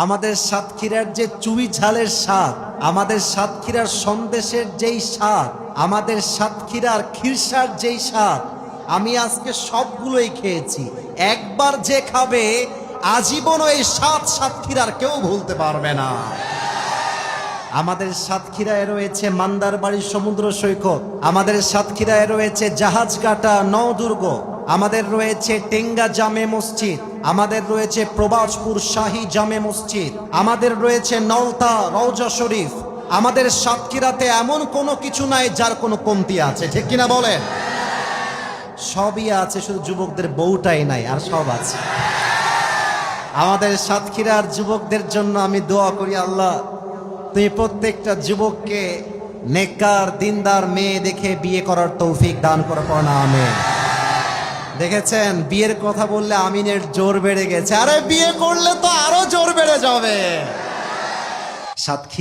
আমাদের সাতক্ষীরার যে চুই ঝালের স্বাদ, আমাদের সাতক্ষীরার সন্দেশের যেই স্বাদ, আমাদের সাতক্ষীরার খিরসার যেই স্বাদ, আমি আজকে সবগুলোই খেয়েছি। একবার যে খাবে আজীবন এই স্বাদ সাতক্ষীরার কেউ ভুলতে পারবে না। আমাদের সাতক্ষীরায় রয়েছে মান্দারবাড়ির সমুদ্র সৈকত, আমাদের সাতক্ষীরায় রয়েছে জাহাজকাটা নওদুর্গ, আমাদের রয়েছে টেঙ্গা জামে মসজিদ, আমাদের রয়েছে প্রবাসপুর শাহী জামে মসজিদ, আমাদের রয়েছে নওতা রওজা শরীফ। আমাদের সাতক্ষীরাতে এমন কোনো কিছু নাই যার কোনো কমতি আছে, ঠিক কিনা বলেন? সবই আছে, শুধু যুবকদের বউটাই নাই, আর সব আছে। আমাদের সাতক্ষীরার যুবকদের জন্য আমি দোয়া করি, আল্লাহ তুমি প্রত্যেকটা যুবককে নেককার দিনদার মেয়ে দেখে বিয়ে করার তৌফিক দান করে পড়া আমিন। দেখেছেন, বিয়ের কথা বললে আমিনের জোর বেড়ে গেছে। আরে বিয়ে করলে তো আরো জোর বেড়ে যাবে। সাতক্ষীরা